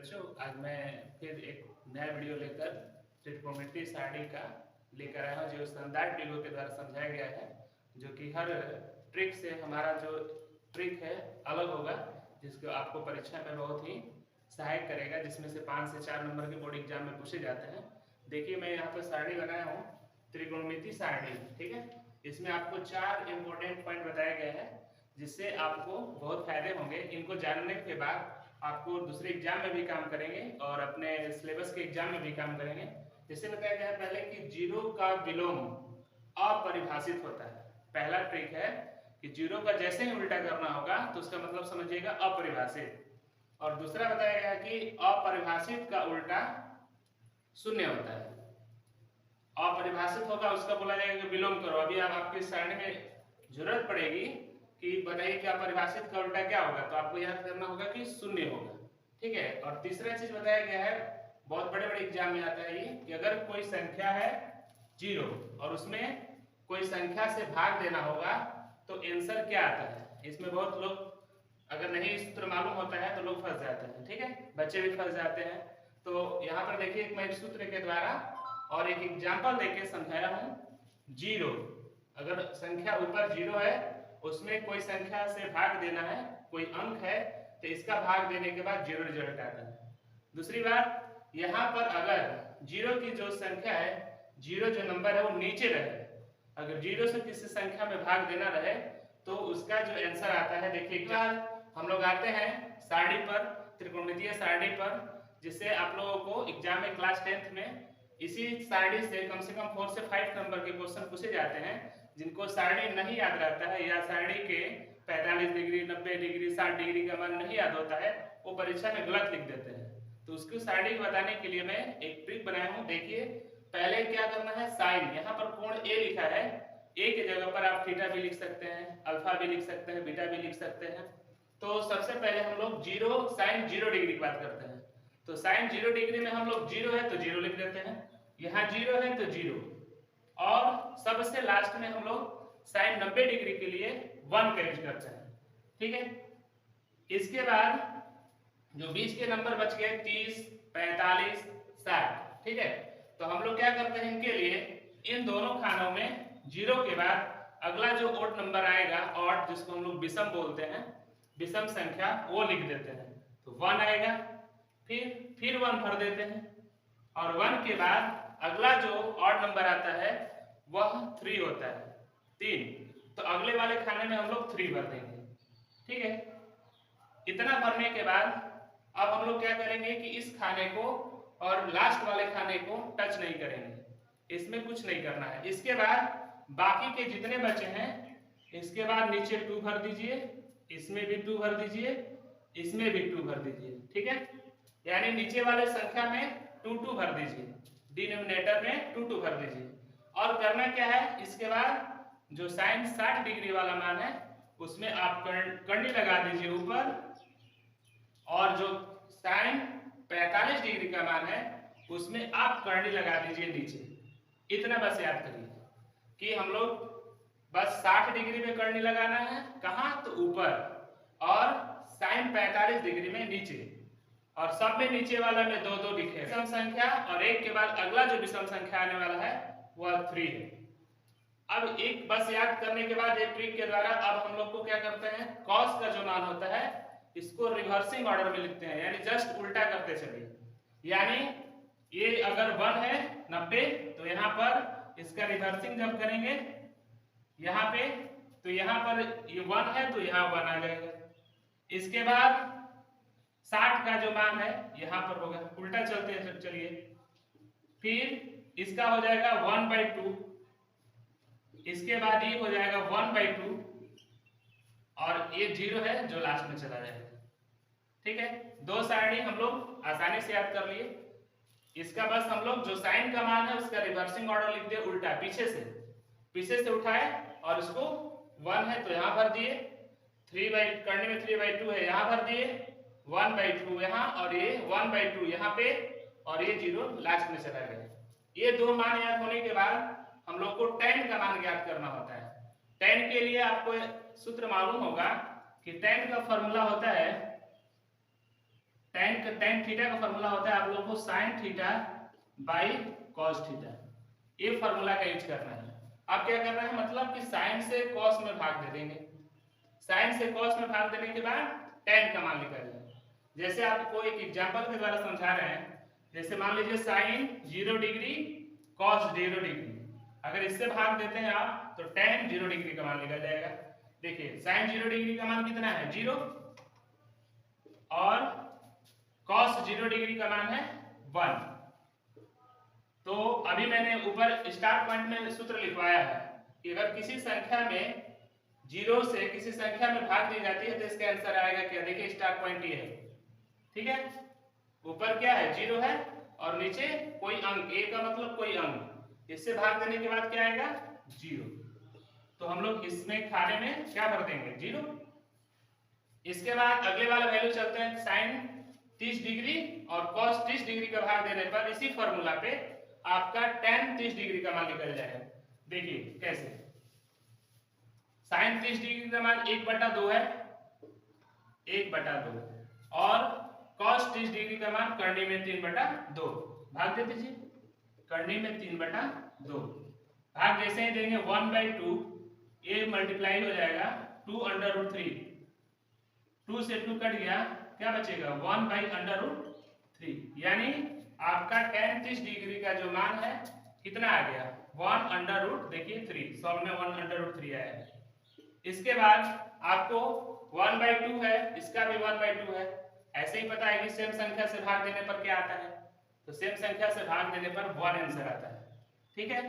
बच्चों, आज मैं फिर एक नया वीडियो लेकर त्रिकोणमितीय सारणी का लेकर आया हूँ जो शानदार वीडियो के द्वारा समझाया गया है, जो कि हर ट्रिक से हमारा जो ट्रिक है अलग होगा, जिसको आपको परीक्षा में बहुत ही सहायक करेगा, जिसमें से 5 से 4 नंबर के बोर्ड एग्जाम में पूछे जाते हैं। देखिए, मैं यहाँ पर सारणी बनाया हूँ त्रिकोणमितीय सारणी, ठीक है। इसमें आपको 4 इंपॉर्टेंट पॉइंट बताया गया है, जिससे आपको बहुत फायदे होंगे। इनको जानने के बाद आपको दूसरे एग्जाम में भी काम करेंगे और अपने सिलेबस के एग्जाम में भी काम करेंगे। जैसे बताया गया है पहले कि जीरो का विलोम अपरिभाषित होता है। पहला ट्रिक है कि जीरो का जैसे ही उल्टा करना होगा तो उसका मतलब समझिएगा अपरिभाषित। और दूसरा बताया गया कि अपरिभाषित का उल्टा शून्य होता है। अपरिभाषित होगा उसका बोला जाएगा कि विलोम करो। अभी आपकी सारणी में जरूरत पड़ेगी कि बताइए कि अपरिभाषित का उल्टा क्या होगा, तो आपको याद करना होगा कि शून्य होगा, ठीक है। और तीसरा चीज बताया गया है, बहुत बड़े बड़े एग्जाम में आता है ये, कि अगर कोई संख्या है जीरो और उसमें कोई संख्या से भाग देना होगा तो आंसर क्या आता है। इसमें बहुत लोग अगर नहीं सूत्र मालूम होता है तो लोग फंस जाते हैं, ठीक है, बच्चे भी फंस जाते हैं। तो यहाँ पर देखिए, मैं सूत्र के द्वारा और एक एग्जाम्पल देके समझाया हूँ। जीरो, अगर संख्या ऊपर जीरो है, उसमें कोई संख्या से भाग देना है, कोई अंक है, तो इसका भाग देने के बाद जीरो रिजल्ट आता है। दूसरी बात, यहाँ पर अगर जीरो की जो संख्या है, जीरो जो नंबर है वो नीचे रहे, अगर जीरो से किसी संख्या में भाग देना रहे तो उसका जो आंसर आता है, देखिए हम लोग आते हैं सारणी पर, त्रिकोणमितीय सारणी पर, जिससे आप लोगों को एग्जाम में क्लास 10th में इसी सारणी से कम 4 से 5 नंबर के क्वेश्चन पूछे जाते हैं। जिनको सारणी नहीं याद रहता है या सारणी के 45 डिग्री, 90 डिग्री, 60 डिग्री का मान नहीं याद होता है, वो परीक्षा में गलत लिख देते हैं। तो उसकी सारणी को बताने के लिए मैं एक ट्रिक बनाया हूँ। देखिए, पहले क्या करना है, साइन, यहाँ पर कोण ए लिखा है, ए की जगह पर आप थीटा भी लिख सकते हैं, अल्फा भी लिख सकते हैं, बीटा भी लिख सकते हैं। तो सबसे पहले हम लोग जीरो साइन 0 डिग्री की बात करते हैं। तो साइन 0 डिग्री में हम लोग जीरो है तो जीरो लिख देते हैं, यहाँ जीरो है तो जीरो, और सबसे लास्ट में हम लोग साइन 90 डिग्री के लिए 1 का यूज करते हैं, ठीक है। इसके बाद जो बीच के नंबर बच गए 30, 45, 60, ठीक है। तो हम लोग क्या करते हैं, इनके लिए इन दोनों खानों में जीरो के बाद अगला जो ओड नंबर आएगा, ऑड जिसको हम लोग विषम बोलते हैं, विषम संख्या, वो लिख देते हैं। तो 1 आएगा, फिर 1 भर देते हैं, और 1 के बाद अगला जो ऑड नंबर आता है वह 3 होता है, 3। तो अगले वाले खाने में हम लोग 3 भर देंगे, ठीक है। इतना भरने के बाद अब हम लोग क्या करेंगे कि इस खाने को और लास्ट वाले खाने को टच नहीं करेंगे, इसमें कुछ नहीं करना है। इसके बाद बाकी के जितने बचे हैं, इसके बाद नीचे 2 भर दीजिए, इसमें भी 2 भर दीजिए, इसमें भी 2 भर दीजिए, ठीक है। यानी नीचे वाले संख्या में 2 भर दीजिए, डिनोमिनेटर में 2 भर दीजिए। और करना क्या है, इसके बाद जो साइन 60 डिग्री वाला मान है उसमें आप करनी लगा दीजिए ऊपर, और जो साइन 45 डिग्री का मान है उसमें आप करनी लगा दीजिए नीचे। इतना बस याद करिए कि हम लोग बस 60 डिग्री में करनी लगाना है, कहाँ, तो ऊपर, और साइन 45 डिग्री में नीचे, और सब में नीचे वाला में 2 लिखे विषम संख्या, और एक के बाद अगला जो विषम संख्या आने वाला है वह 3 है। अब एक बस याद करने के बाद एक ट्रिक के द्वारा अब हम लोग को क्या करते हैं, कॉस का जो मान होता है इसको रिवर्सिंग ऑर्डर में लिखते हैं, यानी जस्ट उल्टा करते चलिए। यानी ये अगर 1 है 90, तो यहाँ पर इसका रिवर्सिंग जब करेंगे यहाँ पे, तो यहाँ पर ये 1 है तो यहाँ 1 आ जाएगा। इसके बाद 60 का जो मान है यहाँ पर होगा, उल्टा चलते चलिए, फिर इसका हो जाएगा 1/2, इसके बाद ये हो जाएगा 1/2, और ये 0 है जो लास्ट में चला जाएगा, ठीक है। 2 सारणी हम लोग आसानी से याद कर लिए। इसका बस हम लोग जो साइन का मान है उसका रिवर्सिंग ऑर्डर लिख दिए, उल्टा, पीछे से उठाए, और इसको 1 है तो यहाँ भर दिए, करने में 3/2 है, यहाँ भर दिए, 1/2 यहाँ, और ये 1/2 यहाँ पे, और ये 0 लास्ट में चला गया। ये 2 मान याद होने के बाद हम लोग को tan का मान याद करना होता है। tan के लिए आपको सूत्र मालूम होगा कि tan का फॉर्मूला होता है टेन थीटा का फॉर्मूला होता है आप लोगों को sine theta by cos theta, ये फॉर्मूला का यूज करना है। अब क्या करना है, मतलब कि साइन से कॉस में भाग दे देंगे, साइन से कॉस में भाग देने के बाद टेन का मान निकल जाए। जैसे आपको एक एग्जांपल के द्वारा समझा रहे हैं, जैसे मान लीजिए साइन 0 डिग्री कॉस 0 डिग्री, अगर इससे भाग देते हैं आप तो टेन 0 डिग्री का मान निकल जाएगा। देखिए साइन 0 डिग्री का मान कितना है 0 और कॉस 0 डिग्री का मान है 1। तो अभी मैंने ऊपर स्टार पॉइंट में सूत्र लिखवाया है कि अगर किसी संख्या में 0 से किसी संख्या में भाग दी जाती है तो इसका आंसर आएगा क्या, देखिए स्टार पॉइंट ये है, ठीक है। ऊपर क्या है 0 है और नीचे कोई अंक, ए का मतलब कोई अंक, इससे भाग देने के बाद क्या आएगा 0। तो हम लोग इसमें खाने में क्या भर देंगे 0। इसके बाद अगले वाला वैल्यू चलते हैं, साइन 30 डिग्री और कॉस 30 डिग्री का भाग देने पर इसी फॉर्मूला पे आपका tan 30 डिग्री का मान निकल जाएगा। देखिए कैसे, साइन 30 डिग्री का मान 1/2 है, 1/2 और cos 30 डिग्री का मान करनी में 3/2, भाग दे दीजिए, करनी में 3/2 भाग जैसे ही देंगे 1/2, ये मल्टीप्लाई हो जाएगा 2√3, 2 से 2 कट गया, क्या बचेगा 1/√3, यानी आपका tan 30 डिग्री का जो मान है कितना आ गया 1/, देखिए 3, सॉल्व में 1/3 आया है। इसके बाद आपको 1/2 है, इसका भी 1/2 है, ऐसे ही पता है कि सेम संख्या से भाग देने पर क्या आता है, तो सेम संख्या से भाग देने पर 1 आंसर आता है, ठीक है।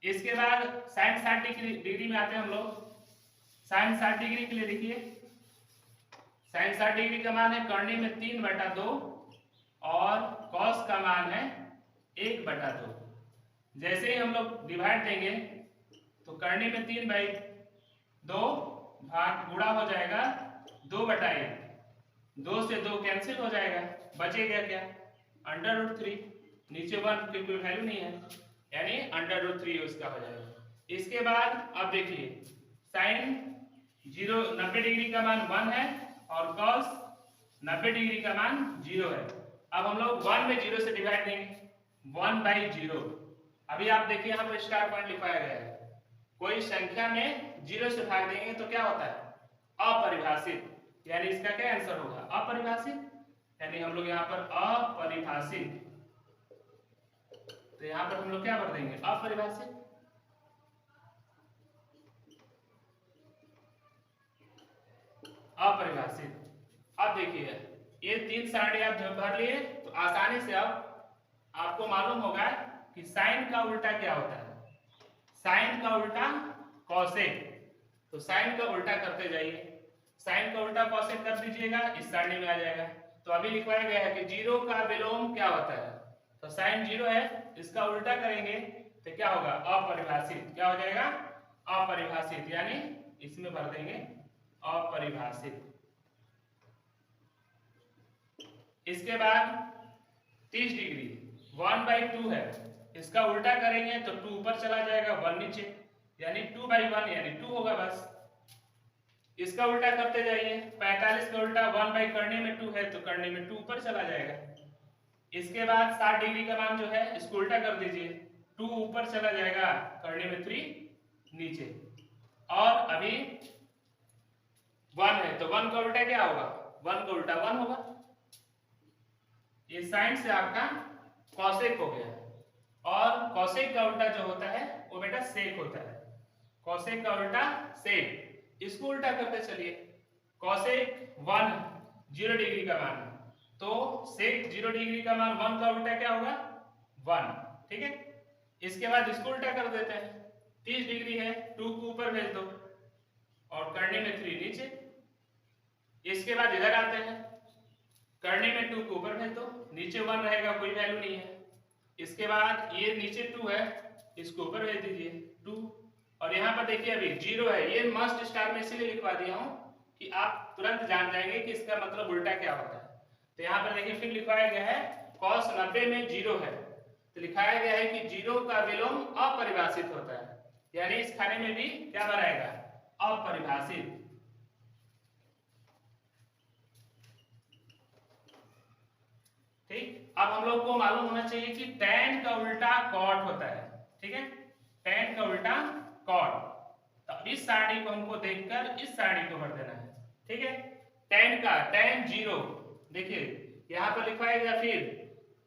इसके बाद sin 60 डिग्री में आते हैं हम लोग। sin 60 डिग्री के लिए देखिए, sin 60 डिग्री का मान है करनी में 3/2 और cos का मान है 1/2। जैसे ही हम लोग डिवाइड देंगे तो करनी में 3/2 भाग गुणा हो जाएगा 2/1, 2 से 2 कैंसिल हो जाएगा, बचेगा क्या √3, नीचे 1 की कोई वैल्यू नहीं है, यानी √3 उसका हो जाएगा। इसके बाद अब देखिए साइन 90 डिग्री का मान 1 है और cos 90 डिग्री का मान 0 है। अब हम लोग 1 में 0 से डिवाइड देंगे, 1/0। अभी आप देखिए यहाँ पर स्टार पॉइंट लिखवाया गया है, कोई संख्या में 0 से भाग देंगे तो क्या होता है अपरिभाषित, यानी इसका क्या आंसर होगा अपरिभाषित, यानी हम लोग यहाँ पर अपरिभाषित, तो यहाँ पर हम लोग क्या भर देंगे अपरिभाषित। अपरिभाषित। अब देखिए ये 3 सारणी आप जब भर लिए तो आसानी से अब आपको मालूम होगा कि साइन का उल्टा क्या होता है, साइन का उल्टा कॉसेक, तो साइन का उल्टा करते जाइए, साइन का उल्टा कॉसेक कर दीजिएगा, इस सारणी में आ जाएगा। तो अभी लिखवाया गया है कि 0 का विलोम क्या होता है, तो साइन 0 है, इसका उल्टा करेंगे तो क्या होगा अपरिभाषित, क्या हो जाएगा अपरिभाषित, यानी इसमें भर देंगे अपरिभाषित। इसके बाद 30 डिग्री 1/2 है, इसका उल्टा करेंगे तो 2 ऊपर चला जाएगा 1 नीचे, यानी 2/1 यानी 2 होगा बस। इसका उल्टा करते जाइए, 45 का उल्टा 1 करने में 2 है तो करने में 2 ऊपर चला जाएगा। इसके बाद 60 डिग्री का मान जो है इसको उल्टा कर दीजिए, 2 ऊपर चला जाएगा करने में 3 नीचे, और अभी 1 है तो 1 का उल्टा क्या होगा 1 का उल्टा 1 होगा। ये साइन से आपका कॉसेक हो गया, और कॉसेक का उल्टा जो होता है वो बेटा सेक होता है, कॉसेक का उल्टा सेक, इसको उल्टा करते चलिए, कॉसेक 1 0 डिग्री का मान, तो सेक 0 डिग्री का मान 1 का उल्टा क्या होगा 1, ठीक है। इसके बाद इसको उल्टा कर देते हैं, 30 डिग्री है 2 को ऊपर भेज दो और करने में 3 नीचे। इसके बाद इधर आते हैं, करने में 2 को ऊपर भेज दो, नीचे 1 रहेगा कोई वैल्यू नहीं है। इसके बाद ये नीचे 2 है, इसको ऊपर भेज दीजिए 2, और यहाँ पर देखिए अभी 0 है, ये मस्ट स्टार में इसीलिए लिखवा दिया हूँ कि आप तुरंत जान जाएंगे कि इसका मतलब उल्टा क्या होता है। तो यहाँ पर देखिए फिर लिखवाया गया है cos 90 में 0 है, तो लिखाया गया है कि 0 का विलोम अपरिभाषित होता है, यानी इस खाने में भी क्या बनाएगा अपरिभाषित। अब हम लोग को मालूम होना चाहिए कि tan का उल्टा cot होता है, ठीक है, tan का उल्टा cot। तो इस सारणी को हमको देखकर इस सारणी को भर देना है, ठीक है। tan का tan 0, देखिए यहाँ पर लिखा है, फिर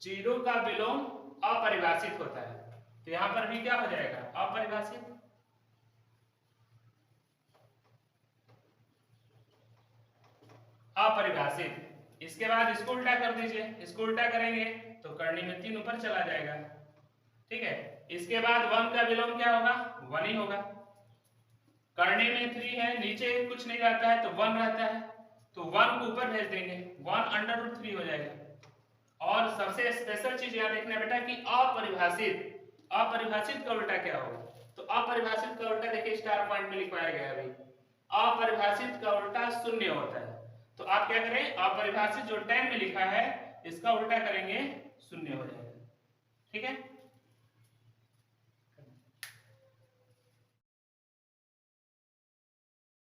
0 का विलोम अपरिभाषित होता है, तो यहाँ पर भी क्या हो जाएगा, अपरिभाषित। अपरिभाषित। इसके बाद इसको उल्टा कर दीजिए, इसको उल्टा करेंगे तो करनी में 3 ऊपर चला जाएगा, ठीक है। इसके बाद 1 का विलोम क्या होगा, 1 ही होगा। करनी में 3 है, नीचे कुछ नहीं रहता है तो 1 रहता है, तो 1 को ऊपर भेज देंगे, 1/3 हो जाएगा। और सबसे स्पेशल चीज याद रखना बेटा कि अपरिभाषित, अपरिभाषित का उल्टा क्या होगा, तो अपरिभाषित का उल्टा देखिए स्टार पॉइंट में लिखवाया गया है अभी, अपरिभाषित का उल्टा 0 होता है। तो आप क्या करें, अपरिभाषित जो tan में लिखा है इसका उल्टा करेंगे 0 हो जाएगा, ठीक है।